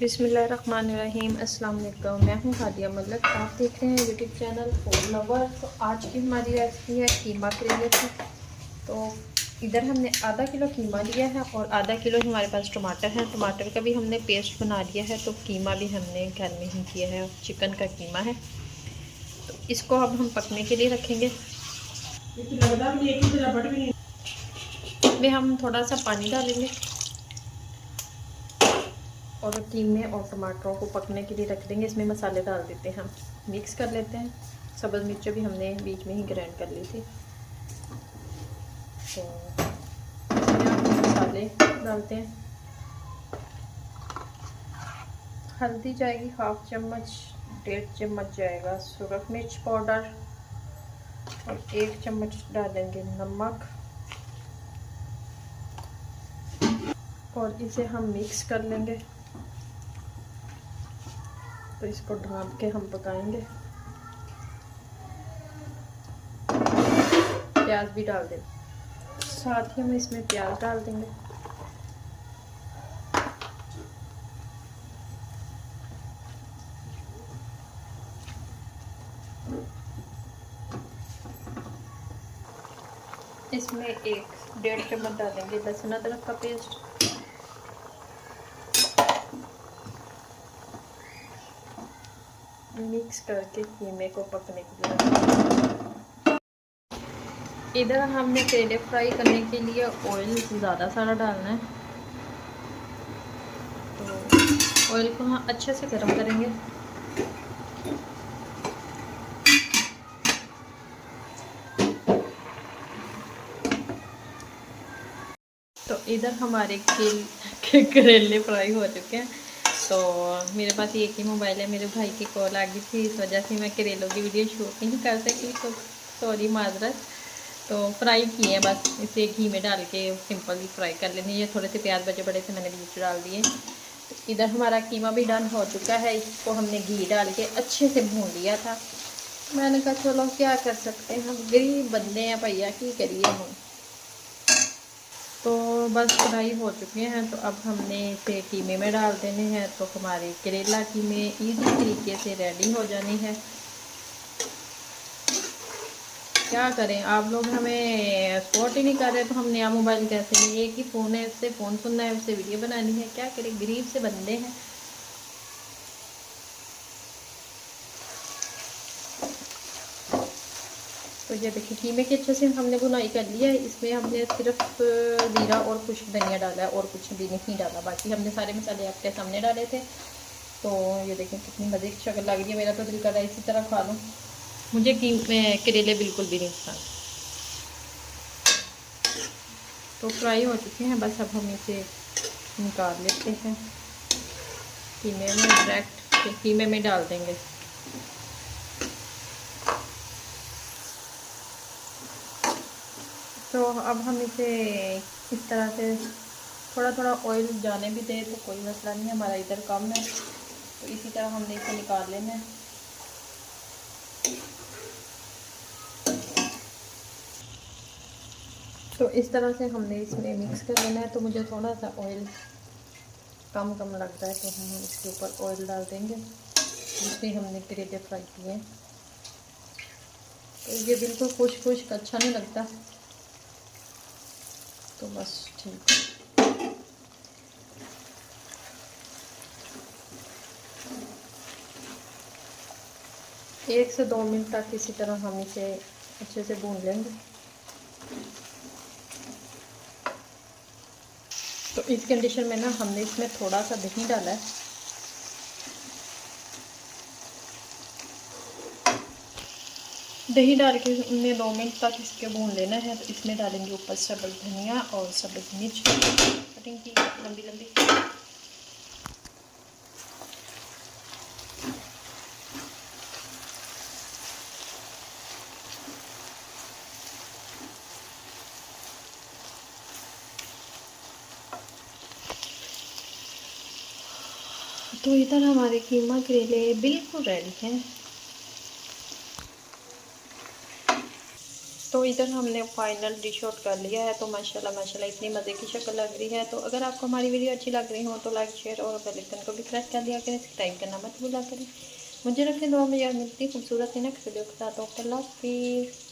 बिस्मिल्लाहिर्रहमानिर्रहीम। अस्सलाम वालेकुम। मैं हूँ हादिया मलिक, आप देख रहे हैं यूट्यूब चैनल फूड लवर। तो आज की हमारी रेसिपी है कीमा करेले की। तो इधर हमने आधा किलो कीमा लिया है और आधा किलो हमारे पास टमाटर है। टमाटर का भी हमने पेस्ट बना लिया है। तो कीमा भी हमने घर में ही किया है, चिकन का कीमा है। तो इसको अब हम पकने के लिए रखेंगे। इसमें हम थोड़ा सा पानी डालेंगे और कीमे और टमाटरों को पकने के लिए रख देंगे। इसमें मसाले डाल देते हैं, हम मिक्स कर लेते हैं। सब्ज़ मिर्चें भी हमने बीच में ही ग्राइंड कर ली थी। तो इसमें हम मसाले डालते हैं। हल्दी जाएगी हाफ चम्मच, 1.5 चम्मच जाएगा सुरख मिर्च पाउडर और 1 चम्मच डालेंगे नमक और इसे हम मिक्स कर लेंगे। तो इसको ढाँप के हम पकाएंगे। प्याज भी डाल दें, साथ ही हम इसमें प्याज डाल देंगे। इसमें 1-1.5 चम्मच डालेंगे लहसुन अदरक का पेस्ट। मिक्स करके कीमे को पकने के लिए। इधर हमने करेले फ्राई करने के लिए ऑयल ज़्यादा सारा डालना है। तो ऑयल को हम अच्छे से गर्म करेंगे। तो इधर हमारे करेले फ्राई हो चुके हैं। तो मेरे पास एक ही मोबाइल है, मेरे भाई की कॉल आ गई थी, इस वजह से मैं करेलों की वीडियो शूट नहीं कर सकी। तो सॉरी, माजरत। तो फ्राई किए हैं, बस इसे घी में डाल के सिंपल ही फ्राई कर लेंगे। ये थोड़े से प्याज बचे बड़े से मैंने बीच डाल दिए। तो इधर हमारा कीमा भी डन हो चुका है। इसको हमने घी डाल के अच्छे से भून लिया था। मैंने कहा चलो क्या कर सकते हैं, हम गरीब बंदे हैं भैया, की करिए हम। तो बस फ्राई हो चुके हैं। तो अब हमने इसे कीमे में डाल देने हैं। तो हमारे करेला कीमे इजी तरीके से रेडी हो जाने हैं। क्या करें, आप लोग हमें सपोर्ट ही नहीं कर रहे। तो हम नया मोबाइल कैसे लें? एक ही फ़ोन है, उससे फ़ोन सुनना है, उससे वीडियो बनानी है। क्या करें, गरीब से बंदे हैं। तो ये देखिए कीमे के अच्छे से हमने बुनाई कर लिया है। इसमें हमने सिर्फ ज़ीरा और कुछ धनिया डाला है और कुछ भी नहीं डाला। बाकी हमने सारे मसाले आपके सामने डाले थे। तो ये देखें कितनी मज़े की शक्ल लग रही है। मेरा तो दिल कर रहा है इसी तरह खा लूँ। मुझे करेले बिल्कुल भी नहीं पसंद। तो फ्राई हो चुके हैं, बस अब हम इसे निकाल लेते हैं। कीमे में डायरेक्ट कीमे में डाल देंगे। तो अब हम इसे इस तरह से थोड़ा थोड़ा ऑयल जाने भी दें तो कोई मसला नहीं, हमारा इधर कम है। तो इसी तरह हमने इसे निकाल लेना है। तो इस तरह से हमने इसमें मिक्स कर लेना है। तो मुझे थोड़ा सा ऑयल कम लगता है, तो हम इसके ऊपर ऑयल डाल देंगे जिसमें हमने करेले फ्राई किए हैं। तो ये बिल्कुल खुश्क खुश्क अच्छा नहीं लगता। तो बस ठीक है। 1 से 2 मिनट तक इसी तरह हम इसे अच्छे से भून लेंगे। तो इस कंडीशन में ना हमने इसमें थोड़ा सा दही डाला है। दही डाल के हमने 2 मिनट तक इसके भून लेना है। तो इसमें डालेंगे ऊपर सब्ज़ धनिया और सब्ज़ मिर्च कटिंग की लंबी लंबी। तो इधर हमारे कीमा करेले बिल्कुल रेडी हैं। तो इधर हमने फाइनल डिश आउट कर लिया है। तो माशाल्लाह माशाल्लाह इतनी मज़े की शक्ल लग रही है। तो अगर आपको हमारी वीडियो अच्छी लग रही हो तो लाइक शेयर और बेल आइकन को भी प्रेस कर दिया करें, सब्सक्राइब करना मत भूला करें। मुझे रखें दुआ में यार, मिलती खूबसूरत है नेक्स्ट वीडियो के साथ। ओके, अल्लाह हाफिज़।